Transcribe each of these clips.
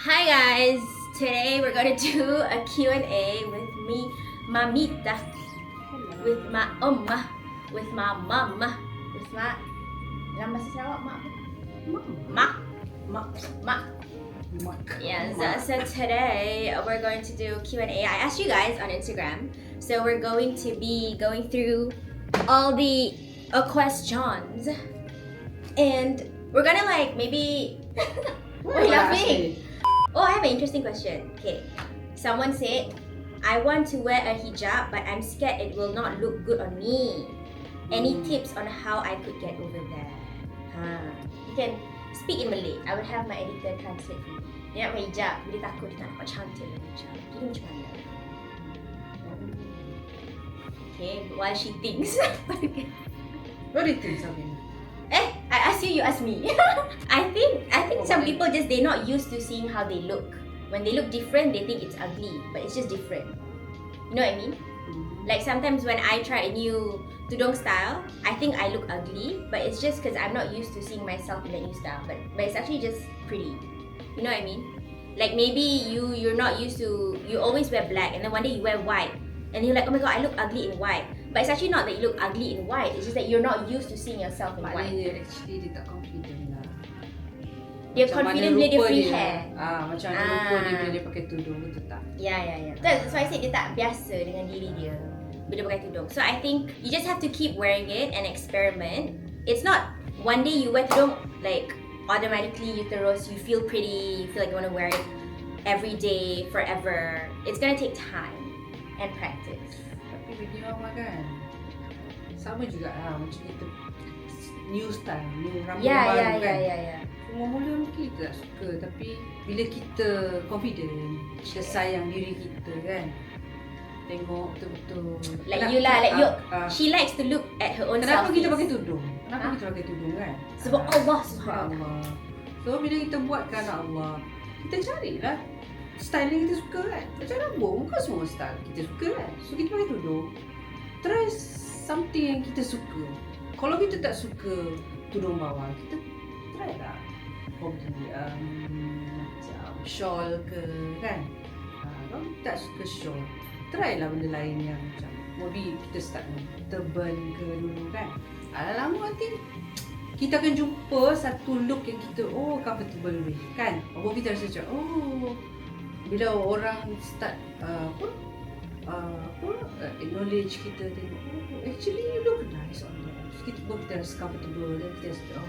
Hi guys! Today we're gonna do a Q&A with me, Mamita, with my Umma, with my Mama, with my... Dalam bahasa Sarawak, Mak apa? Mak. Yeah, so today we're going to do Q&A. I asked you guys on Instagram, so we're going to be going through all the questions, and we're gonna maybe... Why are you laughing? Oh, I have an interesting question. Okay, someone said, I want to wear a hijab, but I'm scared it will not look good on me. Any tips on how I could get over that? You can speak in Malay. I will have my editor translate for you. Dia nak wear hijab, dia takut dia tak nampak cantik dengan hijab. Jadi macam mana? Okay, while she thinks. What do you think, Sabrina? I ask you, you ask me. I think some people they're not used to seeing how they look. When they look different, they think it's ugly, but it's just different. You know what I mean? Like sometimes when I try a new tudung style, I think I look ugly, but it's just because I'm not used to seeing myself in that new style. But it's actually just pretty. You know what I mean? Like maybe you're not used to, you always wear black, and then one day you wear white, and you're like, oh my god, I look ugly in white. But it's actually not that you look ugly in white. It's just that you're not used to seeing yourself in white. Maknanya actually dia tak confident lah. Dia confident bila dia free hair. Macam mana rupa dia bila dia pakai tudung, betul tak? Ya. That's why I said dia tak biasa dengan diri dia bila pakai tudung. So I think you just have to keep wearing it and experiment. It's not one day you wear tudung like automatically you feel pretty, you feel like you want to wear it every day forever. It's gonna take time and practice. Tapi bagi mama kan sama juga lah macam kita new style, new rambut baru kan. Ya. Mula-mula mungkin kita tak suka, tapi bila kita confident, kita sayang diri kita kan, tengok betul-betul like you lah, like you, she likes to look at her own self. Kenapa kita pakai tudung? Kenapa kita pakai tudung kan? Sebab Allah subhanahu. So bila kita buat kerana Allah, kita carilah style yang kita suka kan. Macam rambut, bukan semua style kita suka kan. So kita pakai tudung, try something yang kita suka. Kalau kita tak suka tudung bawah, kita try lah hobi macam shawl ke kan. Kalau kita tak suka shawl, try lah benda lain yang macam maybe kita start turban ke dulu kan. Lama nanti kita akan jumpa satu look yang kita comfortable with kan. Baru kita rasa macam bila orang start acknowledge kita, tengok actually you look nice on that. So kita pun kita rasa comfortable dan kita rasa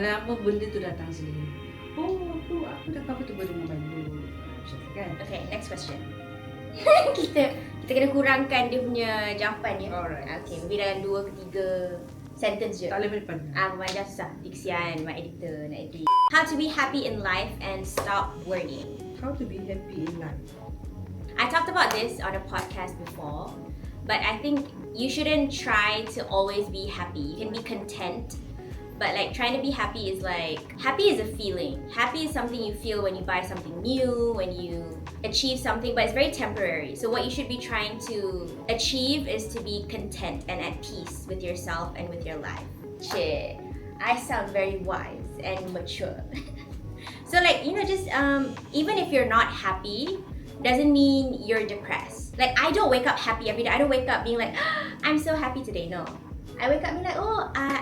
lama benda tu datang sendiri. Aku dah comfortable dengan baju macam tu kan. Okay, next question. kita kena kurangkan dia punya jawapan ya. Alright. Okay, maybe dalam 2 ke 3 sentence je. Tak boleh depan. Macam susah. Diksian, my editor nak edit. How to be happy in life and stop worrying. How to be happy in life. I talked about this on a podcast before, but I think you shouldn't try to always be happy. You can be content, but like trying to be happy is happy is a feeling. Happy is something you feel when you buy something new, when you achieve something, but it's very temporary. So what you should be trying to achieve is to be content and at peace with yourself and with your life. Shit, I sound very wise and mature. So just even if you're not happy, doesn't mean you're depressed. Like I don't wake up happy every day. I don't wake up being like, I'm so happy today. No. I wake up being like,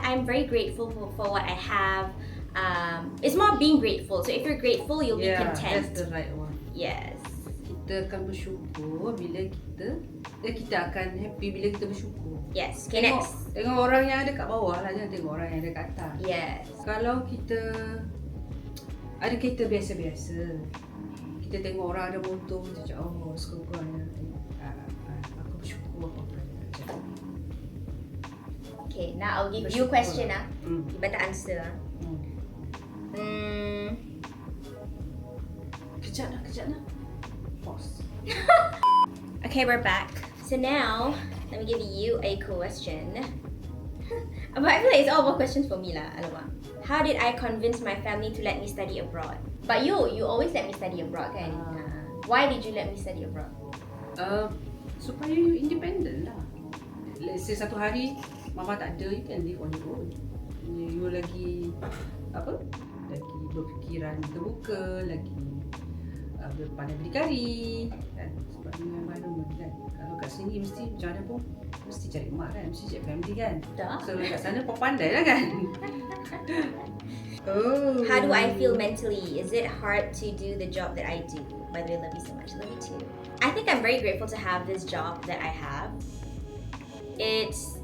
I'm very grateful for what I have. It's more being grateful. So if you're grateful, you'll be content. That's the right one. Yes. Kita akan bersyukur bila kita akan happy bila kita bersyukur. Yes. Okay, next. Tengok orang yang ada kat bawah lah, jangan tengok orang yang ada kat atas. Yes. Kalau kita ada kereta biasa-biasa, kita tengok orang ada motor, kita macam sekurang-kurangnya aku bersyukur apa-apa. Okay, now I'll give you a question. You better answer. Kejap nak. Pause. Okay, we're back. So now, let me give you a question. But I feel like it's all about questions for me lah. Alamak. How did I convince my family to let me study abroad? But you always let me study abroad kan? Why did you let me study abroad? Supaya you independent lah. Let's say satu hari mama tak ada, you can live on your own. You lagi lagi berfikiran terbuka, lagi dia pandai berdikari kan, sebab dia environment kan. Kalau kat sini mesti macam mana pun mesti cari mak kan, mesti cari family kan. Tak. So kat sana pun pandai lah kan. Oh. How do I feel mentally? Is it hard to do the job that I do? By the way, love you so much. Love you too. I think I'm very grateful to have this job that I have. It's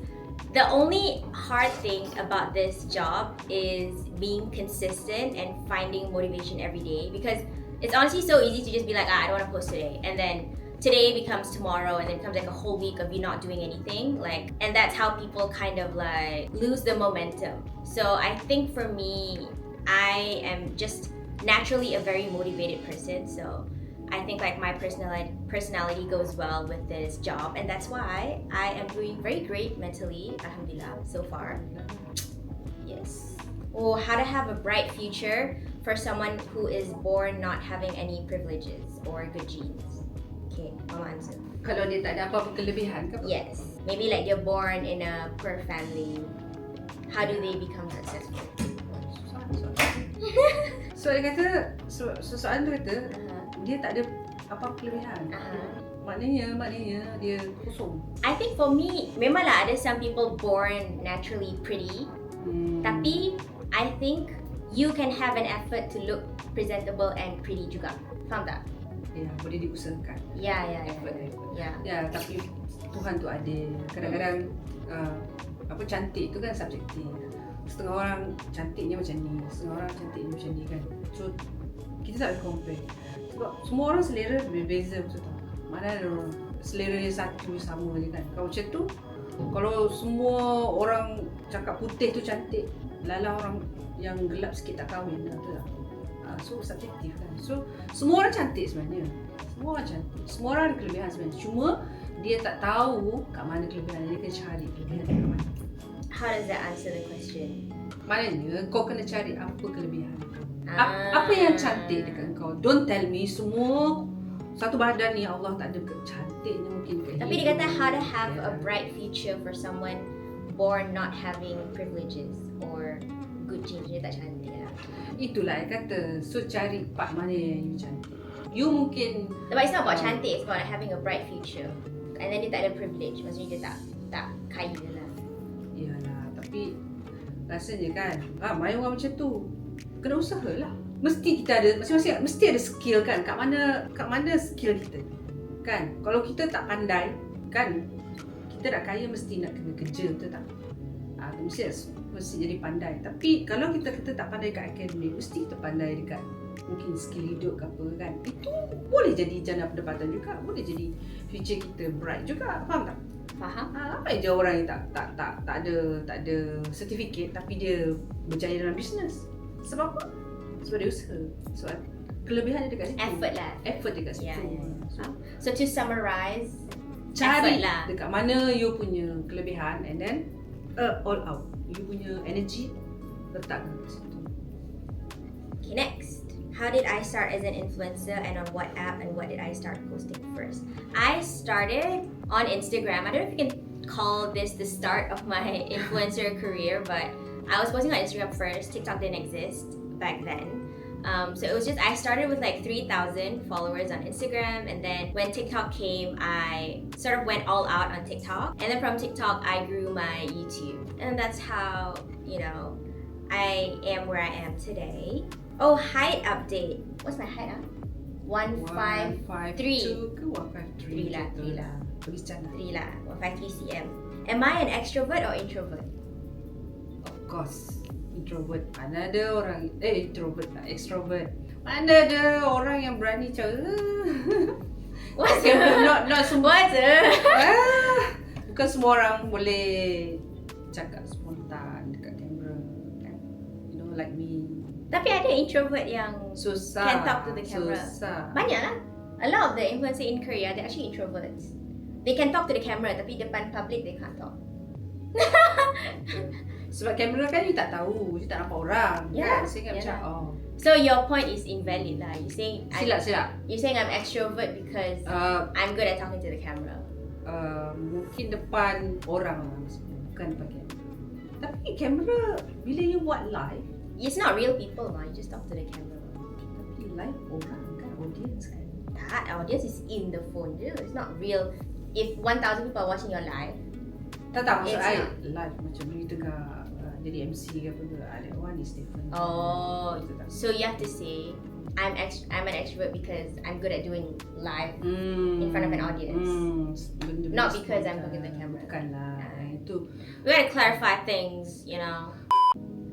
the only hard thing about this job is being consistent and finding motivation every day, because it's honestly so easy to just be like, I don't want to post today, and then today becomes tomorrow, and then it becomes like a whole week of you not doing anything, like, and that's how people kind of like lose the momentum. So I think for me, I am just naturally a very motivated person, so I think like my personality goes well with this job, and that's why I am doing very great mentally, alhamdulillah, so far. Yes. Or how to have a bright future for someone who is born not having any privileges or good genes. Okay, Mama answer. Kalau dia tak ada apa-apa kelebihan ke apa? Yes. Maybe like they're born in a poor family. How do they become successful? So dia kata, soalan dia kata, dia tak ada apa-apa kelebihan. Maknanya dia kosong. I think for me, memanglah ada some people born naturally pretty. Tapi I think you can have an effort to look presentable and pretty juga. Faham tak? Ya, boleh diusahakan. Ya. Ya, tapi Tuhan tu adil. Kadang-kadang apa cantik tu kan subjektif. Setengah orang cantiknya macam ni, setengah orang cantiknya macam ni kan. So kita tak boleh compare. Sebab semua orang selera berbeza, betul tak? Mana ada orang selera dia satu sama je kan. Kalau macam tu, kalau semua orang cakap putih tu cantik, lala orang yang gelap sikit tak kahwin, betul tak? So subjektif kan. So semua orang cantik sebenarnya. Semua orang cantik. Semua orang ada kelebihan sebenarnya. Cuma dia tak tahu kat mana kelebihan dia, kena cari kelebihan dia kat mana. How does that answer the question? Maknanya kau kena cari apa kelebihan kau. Apa yang cantik dekat kau. Don't tell me semua satu badan ni Allah tak ada cantiknya mungkin kat Tapi dia kata how to have a bright future for someone born not having privileges or good genes. Dia tak cantik lah. Itulah yang kata. So cari part mana yang you cantik. You mungkin But it's not about cantik, it's about having a bright future. And then dia tak ada privilege. Maksudnya dia tak kaya lah. Yalah, tapi rasanya kan, main orang macam tu kena usaha lah. Mesti kita ada, masing-masing mesti ada skill kan. Kat mana skill kita kan. Kalau kita tak pandai kan, kita nak kaya mesti nak kena kerja, betul tak? Mesti jadi pandai. Tapi kalau kita tak pandai kat akademik, mesti kita pandai dekat mungkin skill hidup ke apa kan. Itu boleh jadi jana pendapatan juga, boleh jadi future kita bright juga. Faham tak? Faham? Apa je orang yang tak ada sertifikat tapi dia berjaya dalam bisnes. Sebab apa? Sebab dia usaha. Sebab kelebihan dia dekat situ. Effort lah. Effort dekat situ. Yeah. So to summarize, cari effort lah. dekat mana you punya kelebihan, and then all out. You punya energy letakkan kat situ. Okay, next. How did I start as an influencer, and on what app, and what did I start posting first? I started on Instagram. I don't know if you can call this the start of my influencer career, but I was posting on Instagram first. TikTok didn't exist back then. So it was just, I started with like 3,000 followers on Instagram, and then when TikTok came, I sort of went all out on TikTok, and then from TikTok I grew my YouTube, and that's how, I am where I am today. Oh, height update. What's my height? 153. 152 ke 153? 3 lah. Bagi sana. 3 lah. 153 cm. Am I an extrovert or introvert? Of course, introvert. Mana ada orang introvert lah, extrovert. Mana ada orang yang berani cara. What's the? Not semua. What's the? Bukan semua orang boleh cakap spontan dekat kamera kan. Like me. Tapi ada introvert yang Susah. can talk to the camera. Susah. Banyak lah. A lot of the influencer in Korea, they're actually introverts. They can talk to the camera, tapi depan public they can't talk. Sebab kamera kan you tak tahu, you tak nampak orang Yeah, kan. Sehingga macam So your point is invalid lah. You saying silap. You're saying I'm extrovert because I'm good at talking to the camera. Mungkin depan orang lah maksudnya, bukan depan kamera. Tapi kamera bila you buat live, It's not real people lah. You just talk to the camera. tapi live orang kan, audience kan. That audience is in the phone je. It's not real. If 1,000 people are watching your live, Tak maksud It's I not. live macam you tengah jadi MC ke apa ke. That one is different. oh, Itu tak. so you have to say, I'm an extrovert because I'm good at doing live in front of an audience. Benda-benda Not because I'm spontan. good at the camera. Bukanlah. Itu We gotta clarify things, you know.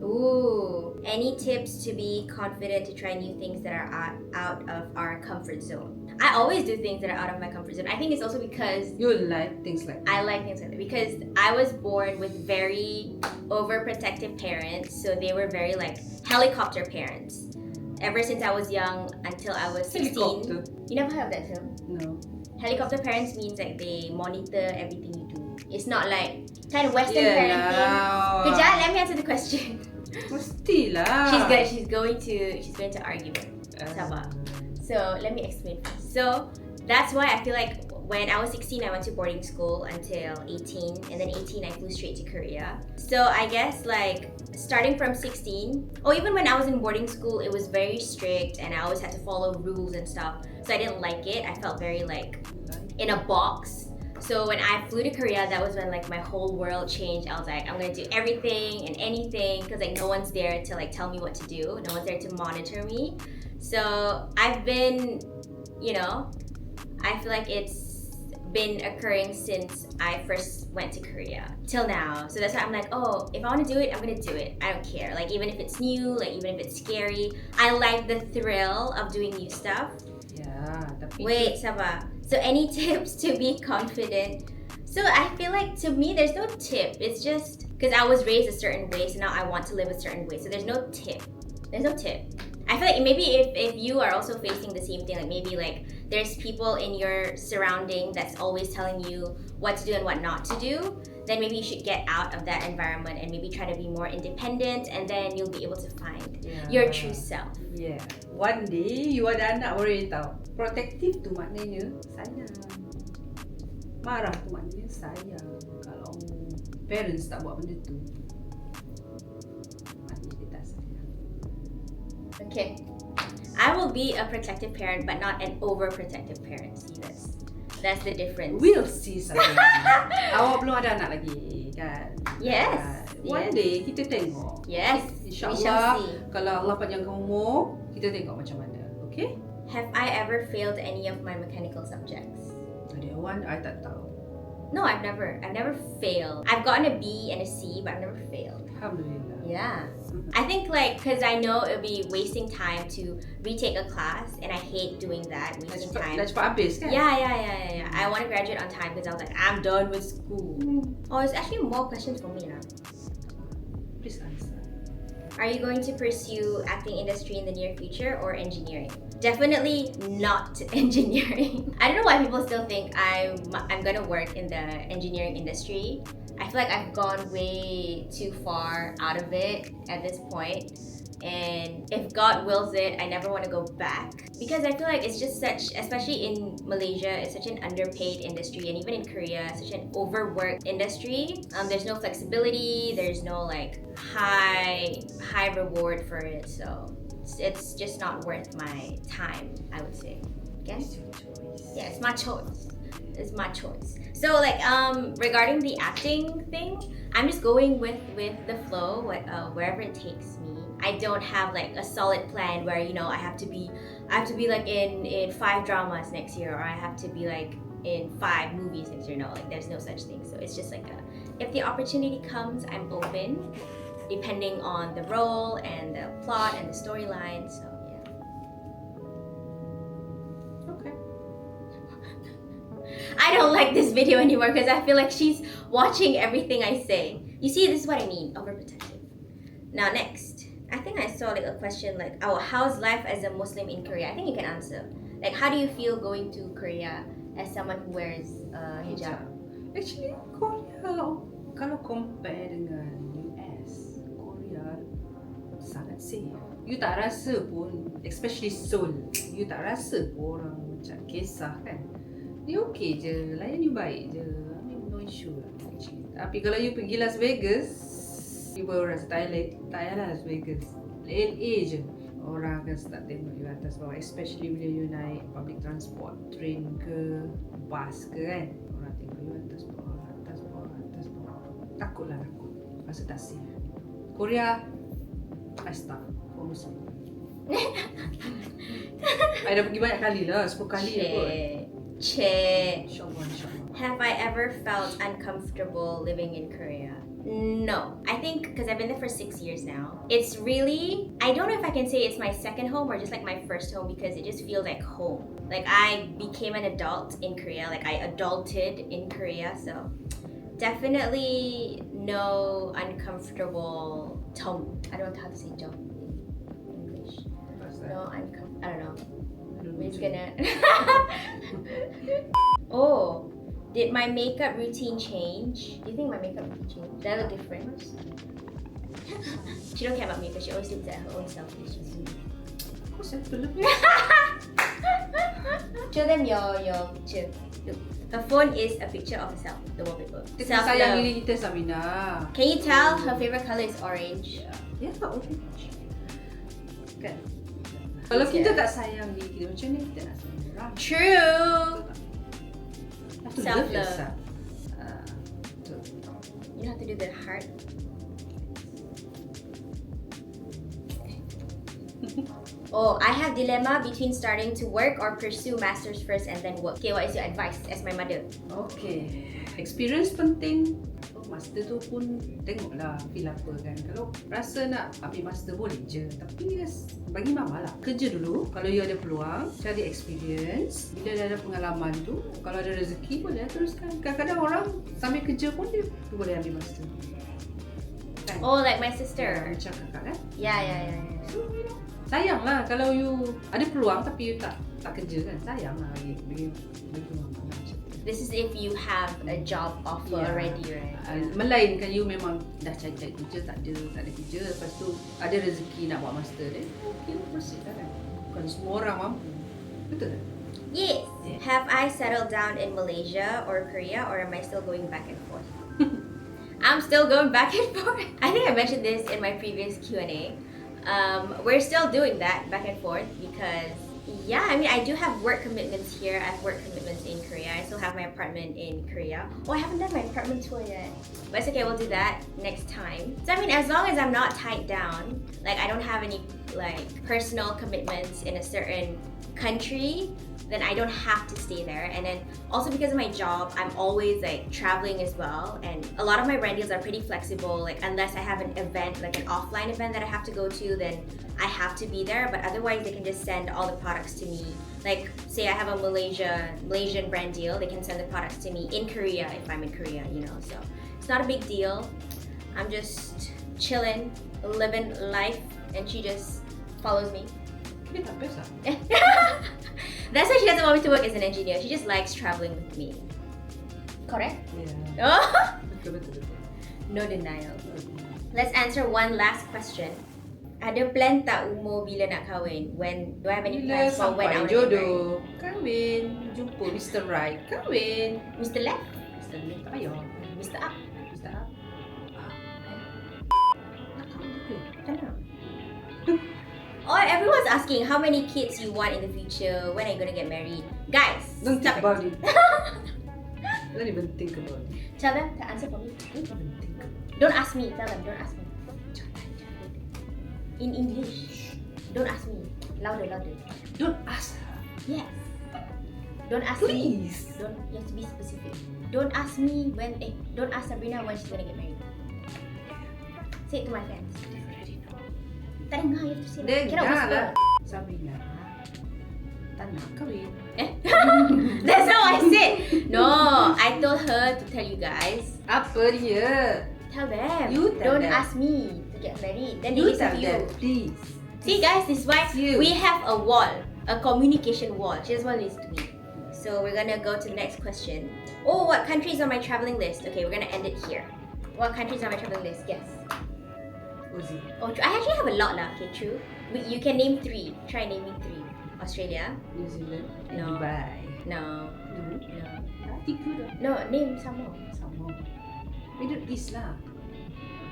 Ooh, any tips to be confident to try new things that are out of our comfort zone? I always do things that are out of my comfort zone. I think it's also because you like things like I like things like that because I was born with very overprotective parents, so they were very like helicopter parents. Ever since I was young until I was 16. helicopter. You never heard of that term? No. Helicopter parents means like they monitor everything you do. It's not like kind of Western parenting. Yelah. Kejap, let me answer the question. Mestilah. She's good. She's going to argue it. Sabar. So let me explain first. So that's why I feel like when I was 16, I went to boarding school until 18, and then 18 I flew straight to Korea. So I guess like starting from 16, or even when I was in boarding school, it was very strict, and I always had to follow rules and stuff. So I didn't like it. I felt very like in a box. So when I flew to Korea, that was when like my whole world changed. I was like, I'm gonna do everything and anything because like no one's there to like tell me what to do. No one's there to monitor me. So I've been, you know, I feel like it's been occurring since I first went to Korea till now. So that's why I'm like, oh, if I want to do it, I'm gonna do it. I don't care. Like even if it's new, like even if it's scary, I like the thrill of doing new stuff. Yeah, tapi Wait, Sabah. So any tips to be confident? So I feel like to me there's no tip. It's just because I was raised a certain way, so now I want to live a certain way. So there's no tip. There's no tip. I feel like maybe if you are also facing the same thing, like maybe like there's people in your surrounding that's always telling you what to do and what not to do, then maybe you should get out of that environment and maybe try to be more independent, and then you'll be able to find your true self. Yeah. One day you ada anak baru you tahu. Protective tu maknanya sayang. Marah tu maknanya sayang. Kalau parents tak buat benda tu, maknanya dia tak sayang. Okay. I will be a protective parent, but not an overprotective parent. See this? That's the difference. We'll see Sabrina. Awak belum ada anak lagi kan? Yes. One Yes. day kita tengok. Yes. We shall InsyaAllah see. kalau Allah panjangkan umur, kita tengok macam mana. Okay? Have I ever failed any of my mechanical subjects? Ada one, I tak tahu. No, I've never failed. I've gotten a B and a C, but I've never failed. Alhamdulillah. Yeah. I think like because I know it'll be wasting time to retake a class, and I hate doing that, wasting time. Dah cepat habis kan? Yeah. I want to graduate on time because I was like, I'm done with school. Oh, there's actually more questions for me now. Please answer. Are you going to pursue acting industry in the near future or engineering? Definitely not engineering. I don't know why people still think I'm gonna work in the engineering industry. I feel like I've gone way too far out of it at this point. And if God wills it, I never want to go back. Because I feel like it's just such, especially in Malaysia, it's such an underpaid industry, and even in Korea, such an overworked industry. There's no flexibility, there's no like high reward for it, so it's just not worth my time, I would say. Okay? It's your choice. Yeah, it's my choice. It's my choice. So like regarding the acting thing, I'm just going with the flow, wherever it takes me. I don't have like a solid plan where I have to be like in 5 dramas next year, or I have to be like in 5 movies next year. No, like there's no such thing. So it's just like if the opportunity comes, I'm open, depending on the role and the plot and the storyline. So yeah. Okay. I don't like this video anymore because I feel like she's watching everything I say. You see, this is what I mean, overprotective. Now next, I think I saw like a question like, oh, how's life as a Muslim in Korea? I think you can answer. Like, how do you feel going to Korea as someone who wears hijab? Actually, Korea, kalau compare dengan US, Korea sangat safe. You tak rasa pun, especially Seoul, you tak rasa pun orang macam kisah kan. Dia okay je, layan you baik je. I mean, no issue lah actually. Tapi kalau you pergi Las Vegas, you baru rasa Thailand Las Vegas, LA je. orang akan start tengok you atas bawah, especially bila you naik public transport, train ke, bus ke kan. Orang tengok you atas bawah, atas bawah, atas bawah. Takut. Rasa tak safe. Korea, I start for Muslim. I dah pergi banyak kali lah, 10 kali kot. InsyaAllah. Have I ever felt uncomfortable living in Korea? No. I think because I've been there for 6 years now. It's really, I don't know if I can say it's my second home or just like my first home because it just feels like home. Like I became an adult in Korea, like I adulted in Korea, so definitely no uncomfortable tone. I don't know how to say jump in English. No uncomfortable, I don't know. We're just gonna... Oh, did my makeup routine change? Do you think my makeup routine changed? Did I look different? She don't care about makeup, she always looks at her own selfies. Of course, I have to look. Show them your picture. Look. Her phone is a picture of herself, the wallpaper. Kita sayang diri kita, Sabrina. Can you tell her favorite color is orange? Ya, orange. Kan? Kalau kita tak sayang diri kita, macam mana kita nak sayang orang? True! Self-love. You have to do the heart. Oh, I have dilemma between starting to work or pursue masters first and then work. Okay, what is your advice as my mother? Okay, experience penting. Master tu pun tengoklah feel apa kan. Kalau rasa nak ambil master boleh je, tapi bagi mama lah, kerja dulu. Kalau you ada peluang, cari experience. Bila dah ada pengalaman tu, kalau ada rezeki boleh teruskan. Kadang-kadang orang sambil kerja pun dia boleh ambil master kan? Oh, like my sister. Macam kakak kan? Yeah. So, you know, sayang lah kalau you ada peluang tapi you tak kerja kan. Sayang lah bagi mama lah. This is if you have a job offer already, right? Melainkan you memang dah cari kerja, tak ada kerja, lepas tu ada rezeki nak buat master dia, okay lah, proceed lah kan. Bukan semua orang mampu. Betul tak? Yes. Yeah. Have I settled down in Malaysia or Korea, or am I still going back and forth? I'm still going back and forth. I think I mentioned this in my previous Q&A. We're still doing that back and forth because yeah, I mean, I do have work commitments here. I have work commitments in Korea. I still have my apartment in Korea. Oh, I haven't done my apartment tour yet. But it's okay, we'll do that next time. So I mean, as long as I'm not tied down, like I don't have any like personal commitments in a certain country, then I don't have to stay there. And then also because of my job, I'm always like traveling as well. And a lot of my rent deals are pretty flexible. Like unless I have an event, like an offline event that I have to go to, then I have to be there. But otherwise they can just send all the products to me. Like say I have a Malaysian brand deal, they can send the products to me in Korea if I'm in Korea, you know. So it's not a big deal. I'm just chilling, living life, and she just follows me. Dia tak best lah. That's why she doesn't want me to work as an engineer. She just likes traveling with me. Correct? Yeah. Oh. Betul. No denial. Let's answer one last question. Ada plan tak umur bila nak kahwin? When do I have any plans for when I want to get married? Jodoh, kahwin, jumpa Mr. Right, kahwin. Mr. Left? Mr. Left tak payah. Mr. Up? Mr. Up. Nak kahwin juga. Tak nak. Oh, everyone's asking how many kids you want in the future. When are you gonna get married? Guys, Don't think stop about it. it. Don't even think about it. Tell them to answer for me. Don't even think about it. Don't ask me. Tell them. Don't ask me. In English. Don't ask me. Louder. Don't ask her. Yes. Don't ask Please. me. Don't. You have to be specific. Don't ask me when. Don't ask Sabrina when she's gonna get married. Say it to my fans. Tak dengar, you have to say that. Cannot whisper. Sabrina, tak nak kahwin. That's not what I said. No, I told her to tell you guys. Apa dia? Tell them. You tell Don't them. ask me to get married. Then You they tell listen to them, you. please. See guys, this is why You. we have a wall. A communication wall. She doesn't want to listen to me. So we're gonna go to the next question. Oh, what country is on my traveling list? Okay, we're gonna end it here. What country is on my traveling list? Guess. Uzi. Oh, I actually have a lot lah. Okay, true. You can name 3. Try naming 3. Australia? New Zealand and No. Dubai. No. No. No. Tiga dah. No, name some more. Sama. Middle East lah.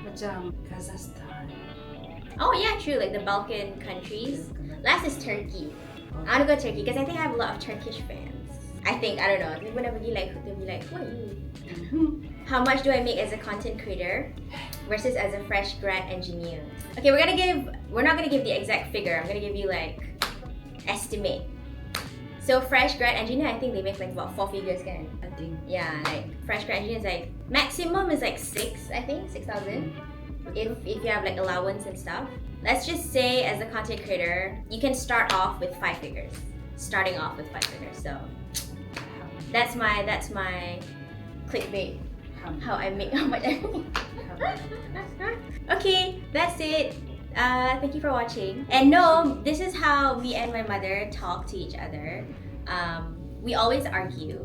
Macam Kazakhstan. Oh yeah, true. Like the Balkan countries. Last is Turkey. I want to go Turkey because I think I have a lot of Turkish fans. I think, I don't know. They're gonna be like, who are you? How much do I make as a content creator versus as a fresh grad engineer? Okay, we're not gonna give the exact figure. I'm gonna give you like estimate. So fresh grad engineer, I think they make like about 4 figures, kan? I think. Yeah, like fresh grad engineer is like maximum is like 6, I think 6,000. If you have like allowance and stuff. Let's just say as a content creator, you can start off with 5 figures. Starting off with 5 figures. So that's my clickbait. How I make how much I make. Okay, that's it. Thank you for watching. And no, this is how me and my mother talk to each other. We always argue,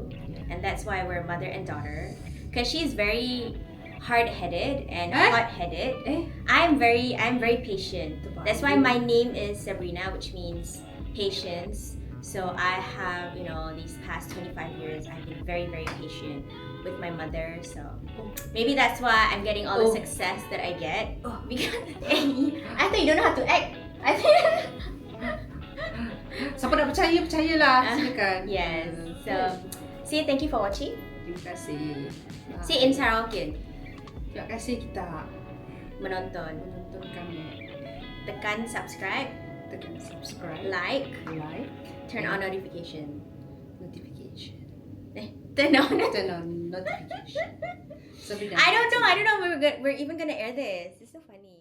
and that's why we're mother and daughter. Cause she's very hard-headed and hot-headed. I'm very patient. That's why my name is Sabrina, which means patience. So I have, these past 25 years, I've been very, very patient with my mother. So maybe that's why I'm getting all the success that I get. Because I thought you don't know how to act. I think. Siapa nak percayalah. Silakan. Yes. So, say thank you for watching. Terima kasih. Say in Sarawak-ian. Terima kasih kita Menonton. kami. Tekan subscribe. Tekan subscribe. Like. Turn on notification. Turn on. Turn on notification. Sabrina. I don't know. We're even gonna air this. It's so funny.